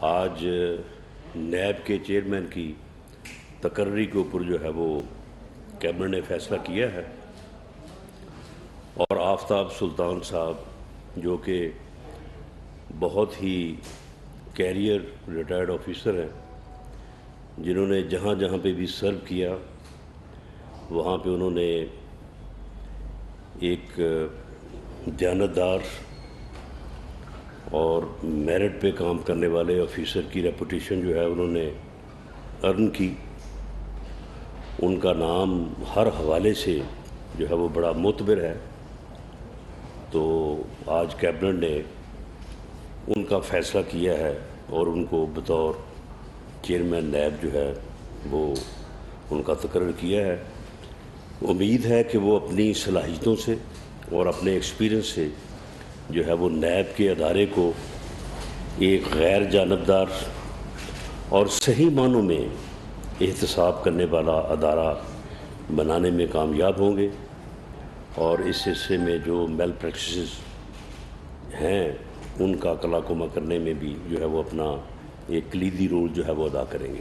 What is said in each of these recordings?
آج نیب کے چیئرمین کی تقرری کے اوپر جو ہے وہ کیبنٹ نے فیصلہ کیا ہے، اور آفتاب سلطان صاحب جو کہ بہت ہی کیریئر ریٹائرڈ آفیسر ہیں، جنہوں نے جہاں جہاں پہ بھی سرو کیا وہاں پہ انہوں نے ایک دیانتدار اور میرٹ پہ کام کرنے والے آفیسر کی ریپوٹیشن جو ہے انہوں نے ارن کی۔ ان کا نام ہر حوالے سے جو ہے وہ بڑا معتبر ہے، تو آج کیبنٹ نے ان کا فیصلہ کیا ہے اور ان کو بطور چیئرمین نیب جو ہے وہ ان کا تقرر کیا ہے۔ امید ہے کہ وہ اپنی صلاحیتوں سے اور اپنے ایکسپیرینس سے جو ہے وہ نیب کے ادارے کو ایک غیر جانبدار اور صحیح معنوں میں احتساب کرنے والا ادارہ بنانے میں کامیاب ہوں گے، اور اس سلسلے میں جو میل پریکٹسز ہیں ان کا کلا کما کرنے میں بھی جو ہے وہ اپنا ایک کلیدی رول جو ہے وہ ادا کریں گے۔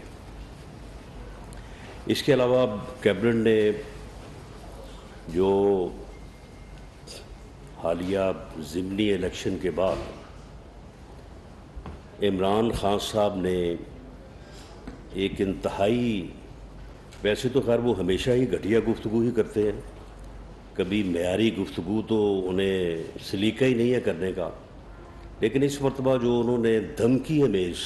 اس کے علاوہ کیبنٹ نے جو حالیہ ضمنی الیکشن کے بعد عمران خان صاحب نے ایک انتہائی، ویسے تو خیر وہ ہمیشہ ہی گھٹیا گفتگو ہی کرتے ہیں، کبھی معیاری گفتگو تو انہیں سلیقہ ہی نہیں ہے کرنے کا، لیکن اس مرتبہ جو انہوں نے دھمکی امیز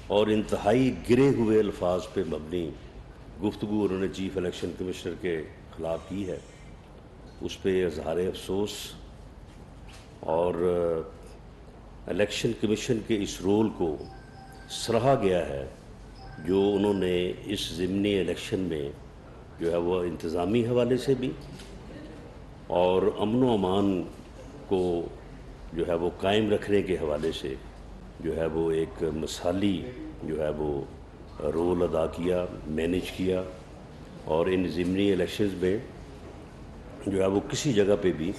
اور انتہائی گرے ہوئے الفاظ پہ مبنی گفتگو انہوں نے چیف الیکشن کمشنر کے خلاف کی ہے، اس پہ اظہار افسوس اور الیکشن کمیشن کے اس رول کو سراہا گیا ہے جو انہوں نے اس ضمنی الیکشن میں جو ہے وہ انتظامی حوالے سے بھی اور امن و امان کو جو ہے وہ قائم رکھنے کے حوالے سے جو ہے وہ ایک مثالی جو ہے وہ رول ادا کیا، مینیج کیا، اور ان ضمنی الیکشنز میں جو ہے وہ کسی جگہ پہ بھی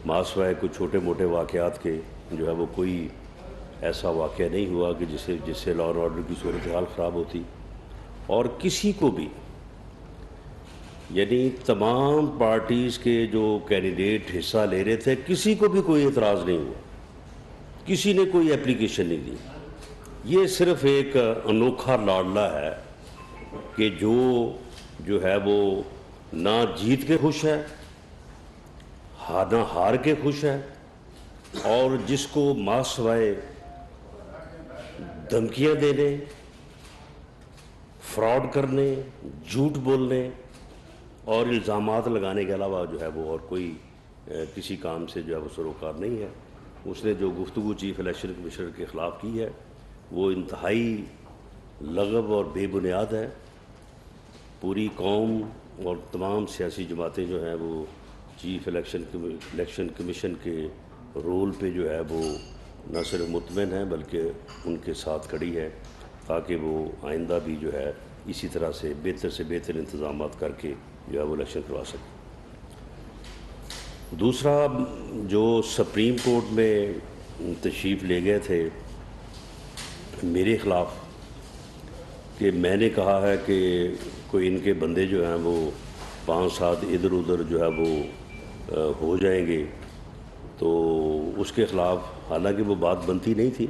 ماسوائے کوئی چھوٹے موٹے واقعات کے جو ہے وہ کوئی ایسا واقعہ نہیں ہوا کہ جس سے لا اینڈ آرڈر کی صورتحال خراب ہوتی، اور کسی کو بھی، یعنی تمام پارٹیز کے جو کینڈیڈیٹ حصہ لے رہے تھے کسی کو بھی کوئی اعتراض نہیں ہوا، کسی نے کوئی اپلیکیشن نہیں دی۔ یہ صرف ایک انوکھا لاڈلا ہے کہ جو ہے وہ نہ جیت کے خوش ہے، نہ ہار کے خوش ہے، اور جس کو ماسوائے دھمکیاں دینے، فراڈ کرنے، جھوٹ بولنے اور الزامات لگانے کے علاوہ جو ہے وہ اور کوئی کسی کام سے جو ہے وہ سروکار نہیں ہے۔ اس نے جو گفتگو چیف الیکشن کمشنر کے خلاف کی ہے وہ انتہائی لغو اور بے بنیاد ہے۔ پوری قوم اور تمام سیاسی جماعتیں جو ہیں وہ چیف الیکشن کمیشن کے رول پہ جو ہے وہ نہ صرف مطمئن ہیں بلکہ ان کے ساتھ کھڑی ہے تاکہ وہ آئندہ بھی جو ہے اسی طرح سے بہتر انتظامات کر کے جو ہے وہ الیکشن کروا سکے۔ دوسرا، جو سپریم کورٹ میں تشریف لے گئے تھے میرے خلاف کہ میں نے کہا ہے کہ کوئی ان کے بندے جو ہیں وہ 5-7 ادھر ادھر جو ہے وہ ہو جائیں گے، تو اس کے خلاف حالانکہ وہ بات بنتی نہیں تھی،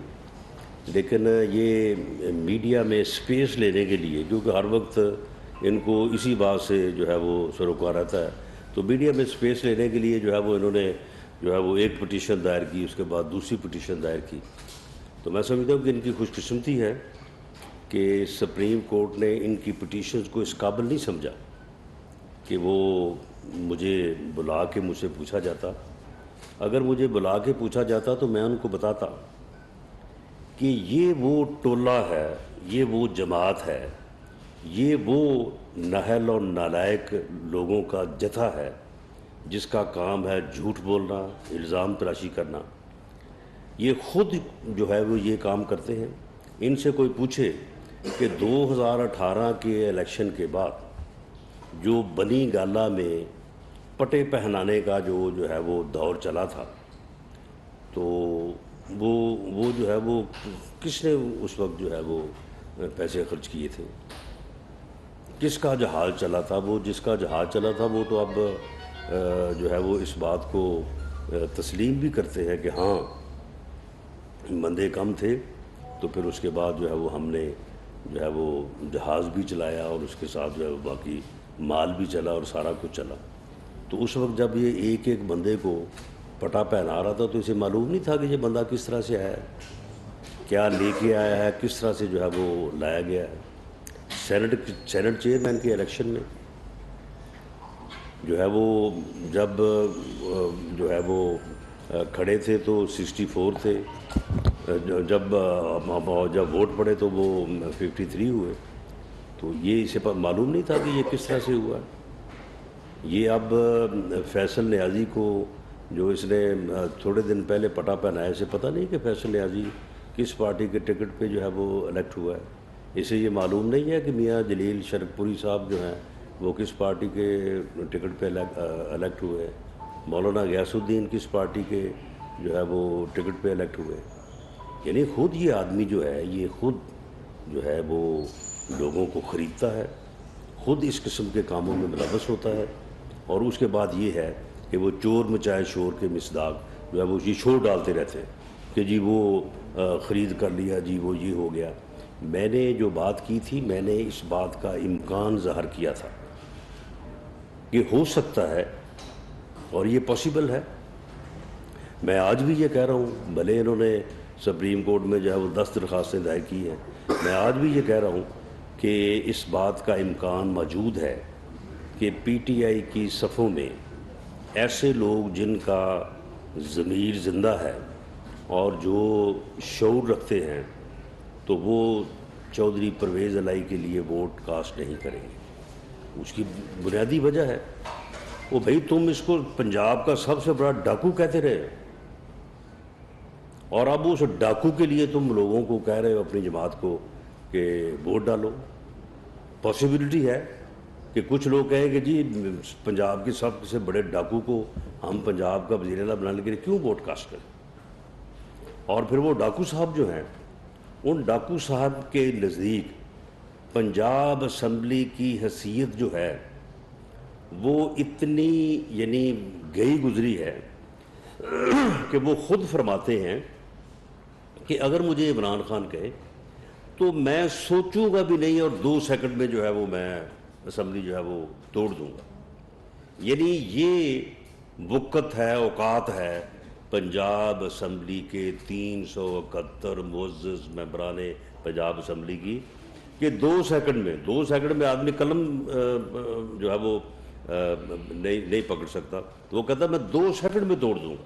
لیکن یہ میڈیا میں سپیس لینے کے لیے، کیونکہ ہر وقت ان کو اسی بات سے جو ہے وہ سروکار رہتا ہے، تو میڈیا میں سپیس لینے کے لیے جو ہے وہ انہوں نے جو ہے وہ ایک پٹیشن دائر کی، اس کے بعد دوسری پٹیشن دائر کی۔ تو میں سمجھتا ہوں کہ ان کی خوش قسمتی ہے کہ سپریم کورٹ نے ان کی پٹیشنز کو اس قابل نہیں سمجھا کہ وہ مجھے بلا کے مجھ سے پوچھا جاتا۔ اگر مجھے بلا کے پوچھا جاتا تو میں ان کو بتاتا کہ یہ وہ ٹولہ ہے، یہ وہ جماعت ہے، یہ وہ نااہل اور نالائق لوگوں کا جتھا ہے جس کا کام ہے جھوٹ بولنا، الزام تراشی کرنا۔ یہ خود جو ہے وہ یہ کام کرتے ہیں۔ ان سے کوئی پوچھے کہ 2018 کے الیکشن کے بعد جو بنی گالہ میں پٹے پہنانے کا جو ہے وہ دور چلا تھا، تو وہ جو ہے وہ کس نے اس وقت جو ہے وہ پیسے خرچ کیے تھے، کس کا جہاز چلا تھا؟ وہ جس کا جہاز چلا تھا وہ تو اب جو ہے وہ اس بات کو تسلیم بھی کرتے ہیں کہ ہاں بندے کم تھے، تو پھر اس کے بعد جو ہے وہ ہم نے جو ہے وہ جہاز بھی چلایا اور اس کے ساتھ جو ہے وہ باقی مال بھی چلا اور سارا کچھ چلا۔ تو اس وقت جب یہ ایک ایک بندے کو پٹا پہنا رہا تھا تو اسے معلوم نہیں تھا کہ یہ بندہ کس طرح سے آیا ہے، کیا لے کے آیا ہے، کس طرح سے جو ہے وہ لایا گیا ہے۔ سینٹ چیئرمین کے الیکشن میں جو ہے وہ جب جو ہے وہ کھڑے تھے تو 64 تھے، جب ووٹ پڑے تو وہ 53 ہوئے۔ تو یہ اسے معلوم نہیں تھا کہ یہ کس طرح سے ہوا ہے۔ یہ اب فیصل نیازی کو جو اس نے تھوڑے دن پہلے پٹا پہنایا، اسے پتہ نہیں کہ فیصل نیازی کس پارٹی کے ٹکٹ پہ جو ہے وہ الیکٹ ہوا ہے۔ اسے یہ معلوم نہیں ہے کہ میاں جلیل شرک پوری صاحب جو ہیں وہ کس پارٹی کے ٹکٹ پہ الیکٹ ہوئے، مولانا غیاث الدین کس پارٹی کے جو ہے وہ ٹکٹ پہ الیکٹ ہوئے۔ یعنی خود یہ آدمی جو ہے یہ خود جو ہے وہ لوگوں کو خریدتا ہے، خود اس قسم کے کاموں میں ملوث ہوتا ہے، اور اس کے بعد یہ ہے کہ وہ چور مچائے شور کے مصداق جو ہے وہ یہ شور ڈالتے رہتے ہیں کہ جی وہ خرید کر لیا، جی وہ یہ ہو گیا۔ میں نے جو بات کی تھی، میں نے اس بات کا امکان ظاہر کیا تھا کہ ہو سکتا ہے اور یہ پاسبل ہے۔ میں آج بھی یہ کہہ رہا ہوں، بھلے انہوں نے سپریم کورٹ میں جو ہے وہ 10 درخواستیں دائر کی ہیں، میں آج بھی یہ کہہ رہا ہوں کہ اس بات کا امکان موجود ہے کہ پی ٹی آئی کی صفوں میں ایسے لوگ جن کا ضمیر زندہ ہے اور جو شعور رکھتے ہیں تو وہ چودھری پرویز الہی کے لیے ووٹ کاسٹ نہیں کریں گے۔ اس کی بنیادی وجہ ہے وہ بھائی تم اس کو پنجاب کا سب سے بڑا ڈاکو کہتے رہے، اور اب اس ڈاکو کے لیے تم لوگوں کو کہہ رہے ہو اپنی جماعت کو کہ ووٹ ڈالو۔ پاسبلٹی ہے کہ کچھ لوگ کہیں کہ جی پنجاب کے سب سے بڑے ڈاکو کو ہم پنجاب کا وزیر اعلیٰ بنانے کے لیے کیوں ووٹ کاسٹ کریں، اور پھر وہ ڈاکو صاحب جو ہیں ان ڈاکو صاحب کے نزدیک پنجاب اسمبلی کی حیثیت جو ہے وہ اتنی یعنی گئی گزری ہے کہ وہ خود فرماتے ہیں کہ اگر مجھے عمران خان کہے تو میں سوچوں گا بھی نہیں اور 2 سیکنڈ میں جو ہے وہ میں اسمبلی جو ہے وہ توڑ دوں گا۔ یعنی یہ وقت ہے، اوقات ہے پنجاب اسمبلی کے 371 معزز ممبران پنجاب اسمبلی کی کہ 2 سیکنڈ میں آدمی قلم جو ہے وہ نہیں پکڑ سکتا، تو وہ کہتا ہے میں 2 سیکنڈ میں توڑ دوں گا،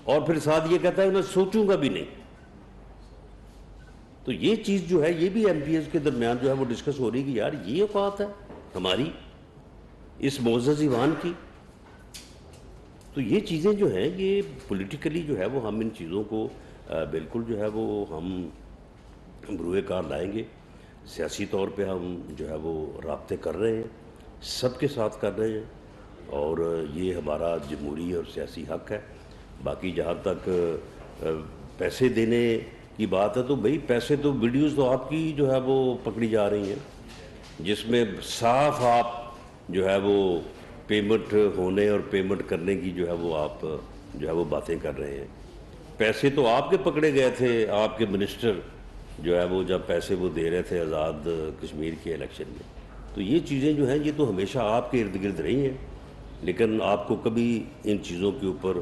اور پھر ساتھ یہ کہتا ہے میں سوچوں گا بھی نہیں۔ تو یہ چیز جو ہے یہ بھی ایم پی ایز کے درمیان جو ہے وہ ڈسکس ہو رہی کہ یار یہ اوقات ہے ہماری اس معزز ایوان کی۔ تو یہ چیزیں جو ہیں یہ پولیٹیکلی جو ہے وہ ہم ان چیزوں کو بالکل جو ہے وہ ہم بروئے کار لائیں گے۔ سیاسی طور پہ ہم جو ہے وہ رابطے کر رہے ہیں، سب کے ساتھ کر رہے ہیں، اور یہ ہمارا جمہوری اور سیاسی حق ہے۔ باقی جہاں تک پیسے دینے کی بات ہے تو بھئی پیسے تو ویڈیوز تو آپ کی جو ہے وہ پکڑی جا رہی ہیں جس میں صاف آپ جو ہے وہ پیمنٹ ہونے اور پیمنٹ کرنے کی جو ہے وہ آپ جو ہے وہ باتیں کر رہے ہیں۔ پیسے تو آپ کے پکڑے گئے تھے، آپ کے منسٹر جو ہے وہ جب پیسے وہ دے رہے تھے آزاد کشمیر کے الیکشن میں۔ تو یہ چیزیں جو ہیں یہ تو ہمیشہ آپ کے ارد گرد رہی ہیں، لیکن آپ کو کبھی ان چیزوں کے اوپر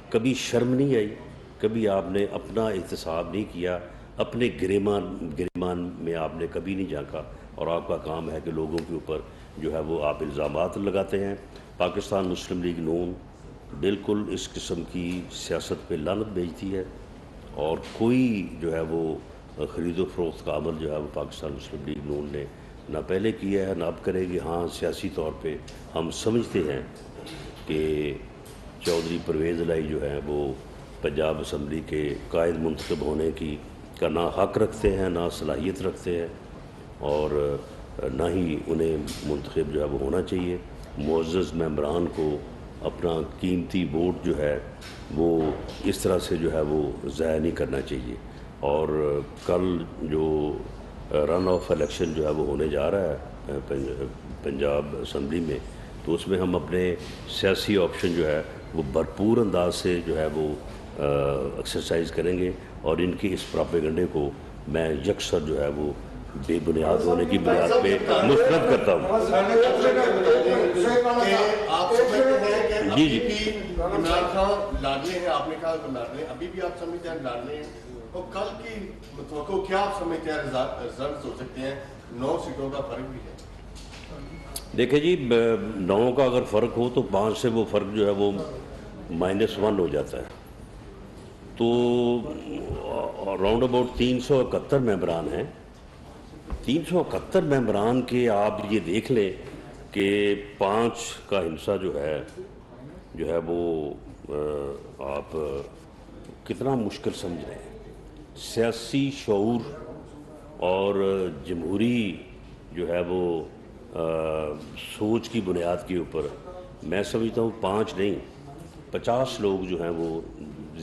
کبھی شرم نہیں آئی، کبھی آپ نے اپنا احتساب نہیں کیا، اپنے گریمان میں آپ نے کبھی نہیں جھانکا، اور آپ کا کام ہے کہ لوگوں کے اوپر جو ہے وہ آپ الزامات لگاتے ہیں۔ پاکستان مسلم لیگ نون بالکل اس قسم کی سیاست پہ لعنت بھیجتی ہے، اور کوئی جو ہے وہ خرید و فروخت کا عمل جو ہے وہ پاکستان مسلم لیگ نون نے نہ پہلے کیا ہے نہ اب کرے گی۔ ہاں سیاسی طور پہ ہم سمجھتے ہیں کہ چودھری پرویز الہی جو ہیں وہ پنجاب اسمبلی کے قائد منتخب ہونے کا نہ حق رکھتے ہیں، نہ صلاحیت رکھتے ہیں، اور نہ ہی انہیں منتخب جو ہے وہ ہونا چاہیے۔ معزز ممبران کو اپنا قیمتی ووٹ جو ہے وہ اس طرح سے جو ہے وہ ضائع نہیں کرنا چاہیے. اور کل جو رن آف الیکشن جو ہے وہ ہونے جا رہا ہے پنجاب اسمبلی میں، تو اس میں ہم اپنے سیاسی آپشن جو ہے وہ بھرپور انداز سے جو ہے وہ ایکسرسائز کریں گے، اور ان کی اس پراپیگنڈے کو میں یکسر جو ہے وہ بے بنیاد ہونے کی بنیاد پہ مسترد کرتا ہوں. جی جی عمران خان لڑنے ہیں، آپ نے کہا لڑنے، ابھی بھی آپ سمجھتے ہیں لڑنے ہیں، اور کل کی متوقع کیا آپ سمجھتے ہیں رزلٹس ہو سکتے ہیں؟ 9 سیٹوں کا فرق بھی ہے. دیکھیں جی، 9 کا اگر فرق ہو تو 5 سے وہ فرق جو ہے وہ -1 ہو جاتا ہے. تو راؤنڈ اباؤٹ 371 ممبران ہیں. 371 ممبران کے آپ یہ دیکھ لیں کہ 5 کا ہندسہ جو ہے وہ آپ کتنا مشکل سمجھ رہے ہیں. سیاسی شعور اور جمہوری جو ہے وہ سوچ کی بنیاد کے اوپر میں سمجھتا ہوں 5 نہیں 50 لوگ جو ہیں وہ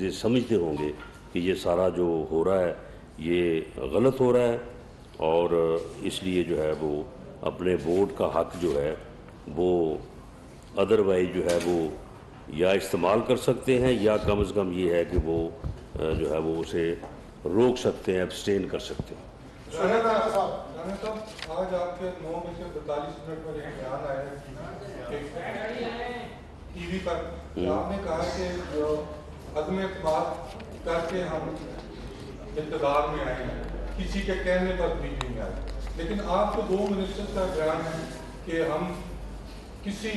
یہ سمجھتے ہوں گے کہ یہ سارا جو ہو رہا ہے یہ غلط ہو رہا ہے، اور اس لیے جو ہے وہ اپنے ووٹ کا حق جو ہے وہ ادروائز جو ہے وہ یا استعمال کر سکتے ہیں، یا کم از کم یہ ہے کہ وہ جو ہے وہ اسے روک سکتے ہیں، ابسٹین کر سکتے ہیں. آج آپ کے 9 میں سے 42 منٹ پر ایک بیان آیا ہے ٹی وی پر، آپ نے کہا کہ جو عدم اعتماد کر کے ہم اقتدار میں آئے ہیں، کسی کے کہنے پر بھی نہیں آئے. لیکن آپ کو 2 منسٹر کا بیان ہے کہ ہم کسی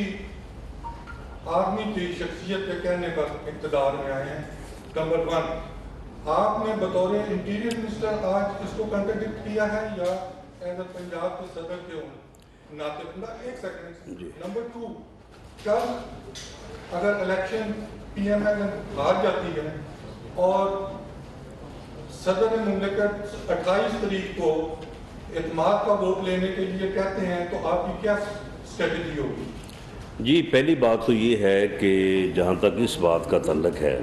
آدمی کی شخصیت کے کہنے پر اقتدار میں آئے ہیں. نمبر 1، آپ نے بطور انٹیریئر منسٹر آج اس کو کنٹرڈکٹ کیا ہے یا ایز اے پنجاب کے صدر کے ناطے؟ ایک سیکنڈ. نمبر 2، کل اگر الیکشن پی ایم ایل ہار جاتی ہے اور صدر مملکت 28 تاریخ کو اعتماد کا ووٹ لینے کے لیے کہتے ہیں، تو آپ کی کیا اسٹریٹجی ہوگی؟ جی، پہلی بات تو یہ ہے کہ جہاں تک اس بات کا تعلق ہے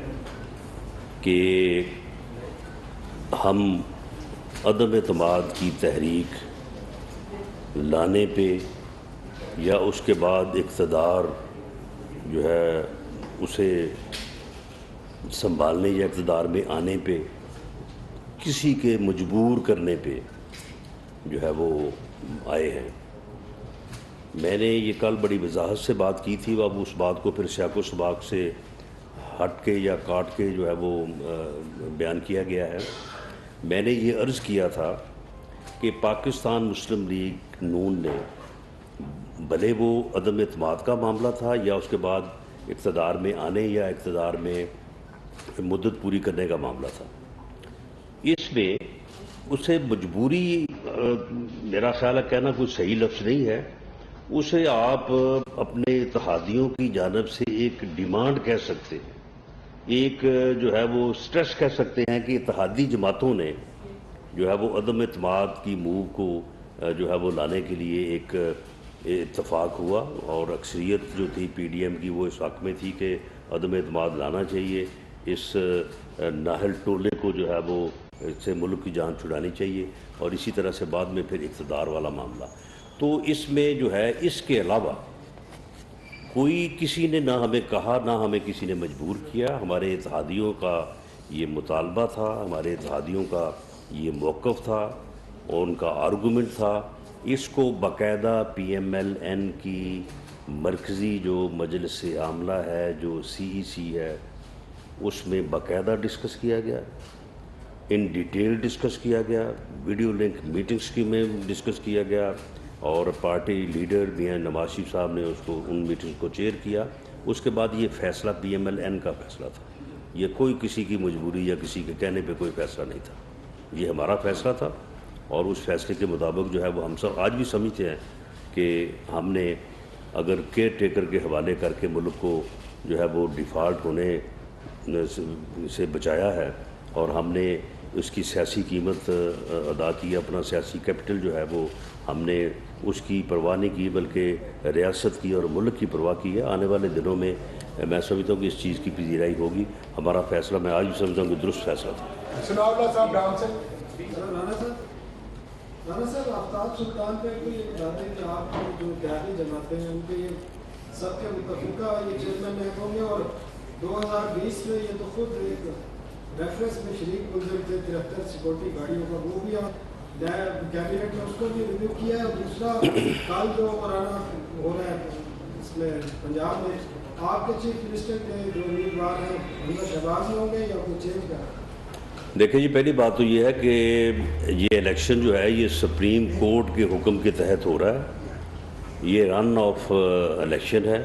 کہ ہم عدم اعتماد کی تحریک لانے پہ یا اس کے بعد اقتدار جو ہے اسے سنبھالنے یا اقتدار میں آنے پہ کسی کے مجبور کرنے پہ جو ہے وہ آئے ہیں. میں نے یہ کل بڑی وضاحت سے بات کی تھی، اب اس بات کو پھر سیاق و سباق سے ہٹ کے یا کاٹ کے جو ہے وہ بیان کیا گیا ہے. میں نے یہ عرض کیا تھا کہ پاکستان مسلم لیگ نون نے بھلے وہ عدم اعتماد کا معاملہ تھا یا اس کے بعد اقتدار میں آنے یا اقتدار میں مدت پوری کرنے کا معاملہ تھا، اس میں اسے مجبوری میرا خیال ہے کہنا کوئی صحیح لفظ نہیں ہے. اسے آپ اپنے اتحادیوں کی جانب سے ایک ڈیمانڈ کہہ سکتے ہیں، ایک جو ہے وہ سٹریس کہہ سکتے ہیں کہ اتحادی جماعتوں نے جو ہے وہ عدم اعتماد کی موو کو جو ہے وہ لانے کے لیے ایک اتفاق ہوا، اور اکثریت جو تھی پی ڈی ایم کی وہ اس حق میں تھی کہ عدم اعتماد لانا چاہیے، اس نااہل ٹولے کو جو ہے وہ اس سے ملک کی جان چھڑانی چاہیے، اور اسی طرح سے بعد میں پھر اقتدار والا معاملہ. تو اس میں جو ہے اس کے علاوہ کوئی کسی نے نہ ہمیں کہا نہ ہمیں کسی نے مجبور کیا. ہمارے اتحادیوں کا یہ مطالبہ تھا، ہمارے اتحادیوں کا یہ موقف تھا اور ان کا آرگومنٹ تھا. اس کو باقاعدہ پی ایم ایل این کی مرکزی جو مجلس عاملہ ہے، جو سی ای سی ہے، اس میں باقاعدہ ڈسکس کیا گیا، ان ڈیٹیل ڈسکس کیا گیا، ویڈیو لنک میٹنگز کی میں ڈسکس کیا گیا، اور پارٹی لیڈر میاں نواز شریف صاحب نے اس کو ان میٹنگ کو چیئر کیا. اس کے بعد یہ فیصلہ پی ایم ایل این کا فیصلہ تھا، یہ کوئی کسی کی مجبوری یا کسی کے کہنے پہ کوئی فیصلہ نہیں تھا، یہ ہمارا فیصلہ تھا. اور اس فیصلے کے مطابق جو ہے وہ ہم سب آج بھی سمجھتے ہیں کہ ہم نے اگر کیئر ٹیکر کے حوالے کر کے ملک کو جو ہے وہ ڈیفالٹ ہونے سے بچایا ہے، اور ہم نے اس کی سیاسی قیمت ادا کی، اپنا سیاسی کیپٹل جو ہے وہ ہم نے اس کی پرواہ نہیں کی بلکہ ریاست کی اور ملک کی پرواہ کی ہے. آنے والے دنوں میں میں سمجھتا ہوں کہ اس چیز کی پذیرائی ہوگی. ہمارا فیصلہ میں آج بھی سمجھتا ہوں کہ درست فیصلہ تھا. رانا صاحب آفتاب سلطان پہ کوئی بات ہے کہ آپ جو دیہاتی جماعتیں ہیں ان کے یہ سب کے متفقہ یہ چیئرمین محکمہ میں، اور 2020 میں یہ تو خود ایک ریفرنس میں شریک گزر تھے 73 سیکورٹی گاڑیوں کا، وہ بھی آپ کیبنٹ میں اس کو بھی ریویو کیا ہے. اور دوسرا کل جو رانا ہو رہا ہے اس میں پنجاب میں، آپ کے چیف منسٹر کے جو امیدوار ہیں محمد شہباز میں ہوں گے یا کوئی چینج کا؟ دیکھیں جی، پہلی بات تو یہ ہے کہ یہ الیکشن جو ہے یہ سپریم کورٹ کے حکم کے تحت ہو رہا ہے. یہ رن آف الیکشن ہے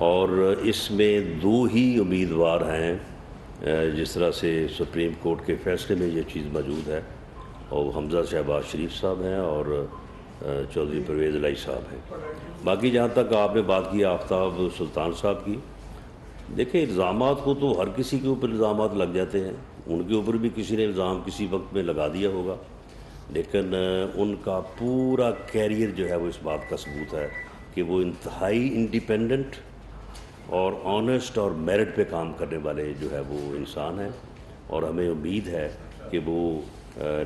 اور اس میں 2 ہی امیدوار ہیں جس طرح سے سپریم کورٹ کے فیصلے میں یہ چیز موجود ہے، اور حمزہ شہباز شریف صاحب ہیں اور چودھری پرویز الہی صاحب ہیں. باقی جہاں تک آپ نے بات کی آفتاب سلطان صاحب کی، دیکھیں الزامات کو تو ہر کسی کے اوپر الزامات لگ جاتے ہیں. ان کے اوپر بھی کسی نے الزام کسی وقت میں لگا دیا ہوگا، لیکن ان کا پورا کیریئر جو ہے وہ اس بات کا ثبوت ہے کہ وہ انتہائی انڈیپینڈنٹ اور آنیسٹ اور میرٹ پہ کام کرنے والے جو ہے وہ انسان ہیں. اور ہمیں امید ہے کہ وہ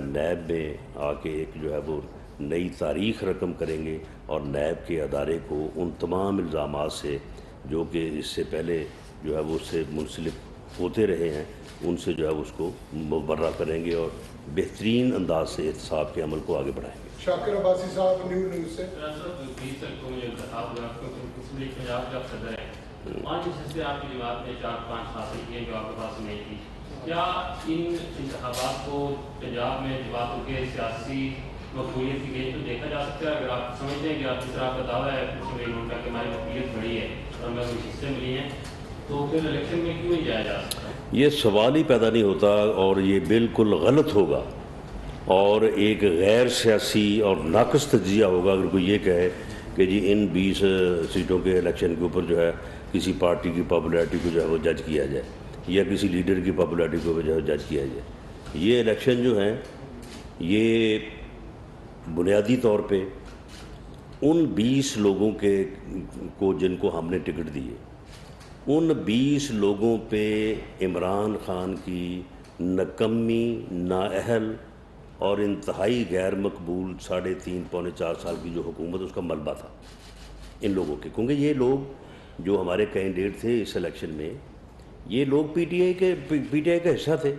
نیب میں آ کے ایک جو ہے وہ نئی تاریخ رقم کریں گے اور نیب کے ادارے کو ان تمام الزامات سے جو کہ اس سے پہلے جو ہے وہ اس سے منسلک ہوتے رہے ہیں ان سے جو ہے اس کو مبرہ کریں گے اور بہترین انداز سے احتساب کے عمل کو آگے بڑھائیں گے. شاکر عباسی صاحب نیوز سے. آپ کی جماعت نے 4-5 حاصل کیے جو آپ کے پاس نہیں تھی. کیا ان انتخابات کو پنجاب میں جماعتوں کے سیاسی مقبولیت کی گیج تو دیکھا جا سکتا ہے؟ اگر آپ سمجھتے ہیں کہ آپ اس طرح کا دعویٰ ہے ان کا کہ ہماری مقبولیت بڑی ہے اور ہمیں کچھ حصے ملی ہیں، تو پھر الیکشن میں کیوں نہیں جایا جا سکتا؟ یہ سوال ہی پیدا نہیں ہوتا اور یہ بالکل غلط ہوگا اور ایک غیر سیاسی اور ناقص تجزیہ ہوگا اگر کوئی یہ کہے کہ جی ان 20 سیٹوں کے الیکشن کے اوپر جو ہے کسی پارٹی کی پاپولیرٹی کو جو ہے وہ جج کیا جائے یا کسی لیڈر کی پاپولیرٹی کو جو ہے جج کیا جائے. یہ الیکشن جو ہیں یہ بنیادی طور پہ ان 20 لوگوں کو جن کو ہم نے ٹکٹ دیے، ان 20 لوگوں پہ عمران خان کی نکمی، نااہل اور انتہائی غیر مقبول 3.5-4 سال کی جو حکومت اس کا ملبہ تھا ان لوگوں کے. کیونکہ یہ لوگ جو ہمارے کینڈیڈیٹ تھے اس الیکشن میں، یہ لوگ پی ٹی آئی کا حصہ تھے،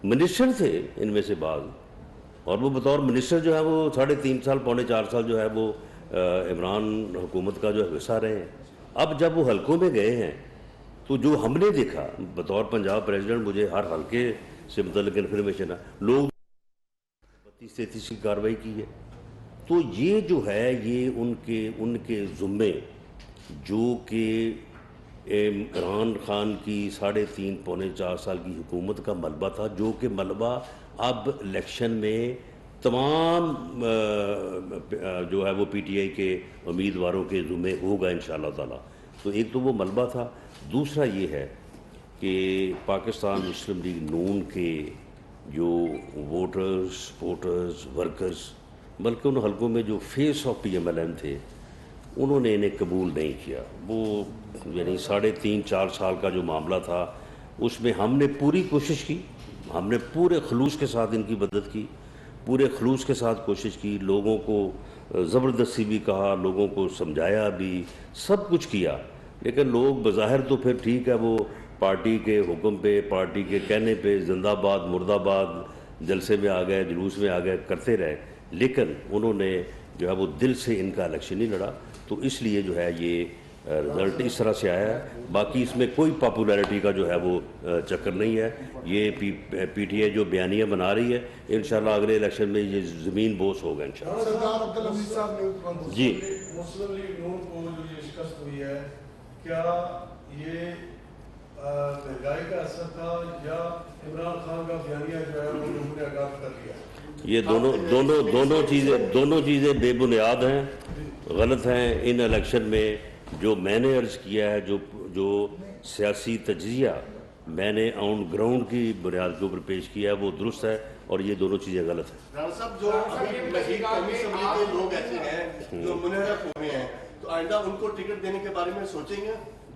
منسٹر تھے ان میں سے بعض، اور وہ بطور منسٹر جو ہے وہ 3.5-4 سال جو ہے وہ عمران حکومت کا جو ہے حصہ رہے ہیں. اب جب وہ حلقوں میں گئے ہیں تو جو ہم نے دیکھا بطور پنجاب پریزیڈنٹ، مجھے ہر حلقے سے متعلق انفارمیشن ہے، لوگ 32-33 کی کارروائی کی ہے. تو یہ جو ہے یہ ان کے ذمے جو کہ عمران خان کی 3.5-4 سال کی حکومت کا ملبہ تھا، جو کہ ملبہ اب الیکشن میں تمام جو ہے وہ پی ٹی آئی کے امیدواروں کے ذمے ہوگا انشاءاللہ تعالی. تو ایک تو وہ ملبہ تھا. دوسرا یہ ہے کہ پاکستان مسلم لیگ نون کے جو ووٹرز، سپورٹرز، ورکرز، بلکہ ان حلقوں میں جو فیس آف پی ایم ایل این تھے، انہوں نے انہیں قبول نہیں کیا. وہ یعنی 3.5-4 سال کا جو معاملہ تھا اس میں ہم نے پوری کوشش کی، ہم نے پورے خلوص کے ساتھ ان کی مدد کی، پورے خلوص کے ساتھ کوشش کی، لوگوں کو زبردستی بھی کہا، لوگوں کو سمجھایا بھی، سب کچھ کیا. لیکن لوگ بظاہر تو پھر ٹھیک ہے وہ پارٹی کے حکم پہ، پارٹی کے کہنے پہ زندہ آباد مرد آباد جلسے میں آ گئے، جلوس میں آ گئے، کرتے رہے، لیکن انہوں نے جو ہے وہ دل سے ان کا الیکشن نہیں لڑا. تو اس لیے جو ہے یہ رزلٹ اس طرح سے آیا ہے. باقی اس میں کوئی پاپولیرٹی کا جو ہے وہ چکر نہیں ہے. یہ پی ٹی آئی جو بیانیہ بنا رہی ہے انشاءاللہ اگلے الیکشن میں یہ زمین بوس ہوگا انشاءاللہ. سردار عبدالعزیز صاحب جی، مسلم لیگ نون کو جو یہ شکست ہوئی ہے، کیا یہ مہنگائی کا اثر تھا یا عمران خان کا بیانیہ جو ہے وہ لوگوں نے اڈاپٹ کر لیا؟ یہ دونوں چیزیں بے بنیاد ہیں، غلط ہیں. ان الیکشن میں جو میں نے عرض کیا ہے، جو سیاسی تجزیہ میں نے آن گراؤنڈ کی بنیاد کے اوپر پیش کیا ہے وہ درست ہے اور یہ دونوں چیزیں غلط ہیں. رانا صاحب جو مزید قومی اسمبلی کے لوگ ایسے ہیں جو منحرف ہوئے ہیں، تو آئندہ ان کو ٹکٹ دینے کے بارے میں سوچیں گے؟